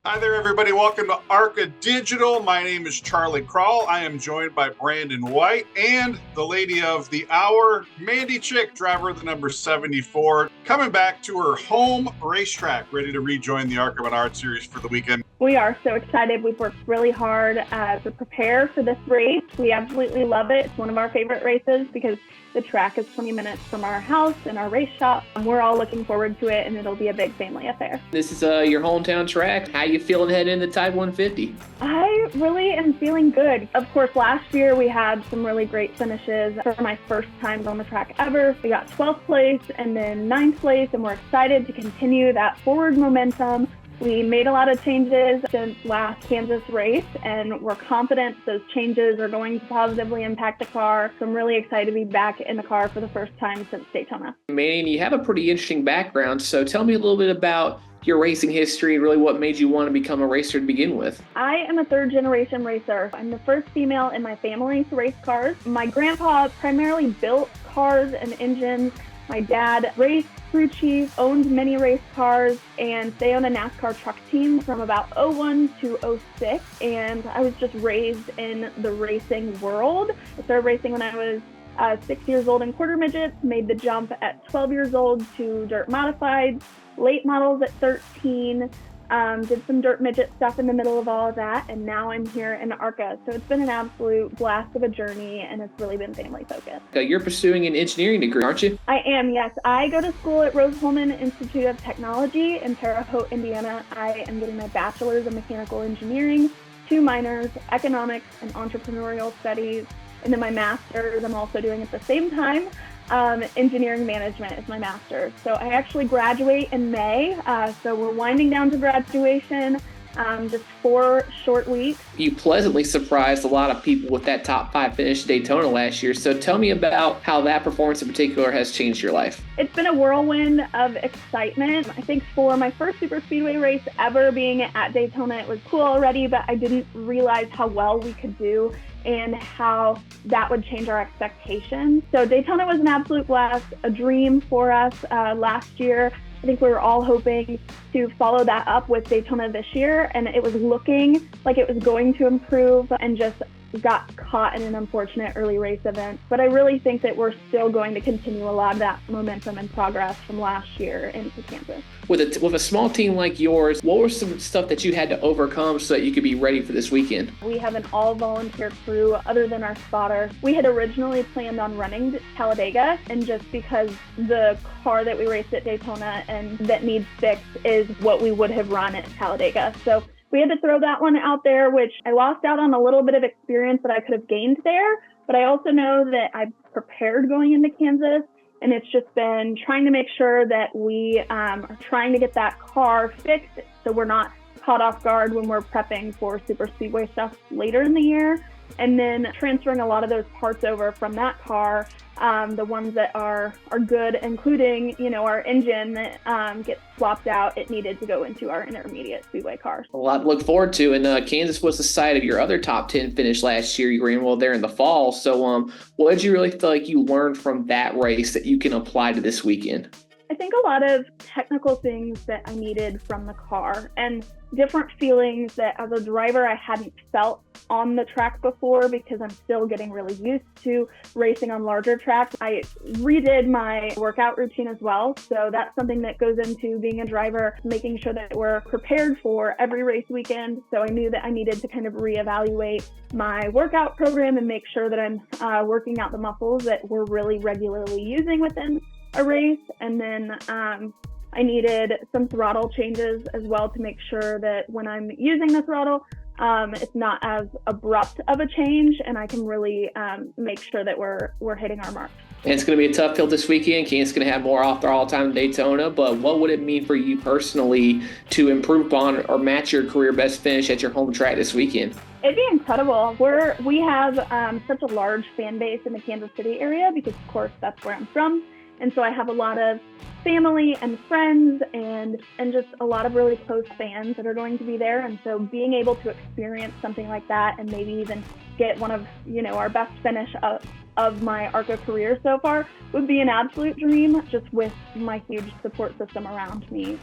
Hi there, everybody. Welcome to Arca Digital. My name is Charlie Kroll. I am joined by Brandon White and the lady of the hour, Mandy Chick, driver of the number 74, coming back to her home racetrack, ready to rejoin the Arca Menard series for the weekend. We are so excited. We've worked really hard to prepare for this race. We absolutely love it. It's one of our favorite races because the track is 20 minutes from our house and our race shop. We're all looking forward to it, and it'll be a big family affair. This is your hometown track. How you feeling heading into Tide 150? I really am feeling good. Of course, last year we had some really great finishes. For my first time on the track ever, we got 12th place and then 9th place, and we're excited to continue that forward momentum. We made a lot of changes since last Kansas race, and we're confident those changes are going to positively impact the car. So I'm really excited to be back in the car for the first time since Daytona. Man, you have a pretty interesting background. So tell me a little bit about your racing history and really what made you want to become a racer to begin with. I am a third-generation racer. I'm the first female in my family to race cars. My grandpa primarily built cars and engines. My dad raced crew chief, owned many race cars, and they own a NASCAR truck team from about 01 to 06. And I was just raised in the racing world. I started racing when I was 6 years old in quarter midgets, made the jump at 12 years old to dirt modifieds, late models at 13, did some dirt midget stuff in the middle of all of that, and now I'm here in Arca. So it's been an absolute blast of a journey, and it's really been family focused. You're pursuing an engineering degree, aren't you? I am, yes. I go to school at Hulman Institute of Technology in Terre Haute, Indiana. I am getting my bachelor's in mechanical engineering, 2 minors, economics and entrepreneurial studies, and then my master's I'm also doing at the same time. Engineering management is my master's. So I actually graduate in May. So we're winding down to graduation, just 4 short weeks. You pleasantly surprised a lot of people with that top 5 finish at Daytona last year. So tell me about how that performance in particular has changed your life. It's been a whirlwind of excitement. I think for my first super speedway race ever being at Daytona, it was cool already, but I didn't realize how well we could do and how that would change our expectations. So Daytona was an absolute blast, a dream for us last year. I think we were all hoping to follow that up with Daytona this year, and it was looking like it was going to improve and just got caught in an unfortunate early race event. But I really think that we're still going to continue a lot of that momentum and progress from last year into Kansas. With a small team like yours, what were some stuff that you had to overcome so that you could be ready for this weekend? We have an all-volunteer crew other than our spotter. We had originally planned on running Talladega, and just because the car that we raced at Daytona and that needs fixed is what we would have run at Talladega. So we had to throw that one out there, which I lost out on a little bit of experience that I could have gained there. But I also know that I prepared going into Kansas, and it's just been trying to make sure that we are trying to get that car fixed so we're not caught off guard when we're prepping for super speedway stuff later in the year. And then transferring a lot of those parts over from that car, the ones that are good, including, our engine that gets swapped out. It needed to go into our intermediate speedway cars. A lot to look forward to. And Kansas was the site of your other top 10 finish last year. You ran well there in the fall. So what did you really feel like you learned from that race that you can apply to this weekend? I think a lot of technical things that I needed from the car and different feelings that as a driver I hadn't felt on the track before because I'm still getting really used to racing on larger tracks. I redid my workout routine as well. So that's something that goes into being a driver, making sure that we're prepared for every race weekend. So I knew that I needed to kind of reevaluate my workout program and make sure that I'm working out the muscles that we're really regularly using within a race. And then I needed some throttle changes as well to make sure that when I'm using the throttle, it's not as abrupt of a change, and I can really make sure that we're hitting our marks. And it's going to be a tough field this weekend. Kansas is going to have more off throttle time than Daytona, but what would it mean for you personally to improve upon or match your career best finish at your home track this weekend? It'd be incredible. We have such a large fan base in the Kansas City area because, of course, that's where I'm from. And so I have a lot of family and friends and just a lot of really close fans that are going to be there. And so being able to experience something like that and maybe even get one of, our best finish of my ARCA career so far would be an absolute dream, just with my huge support system around me.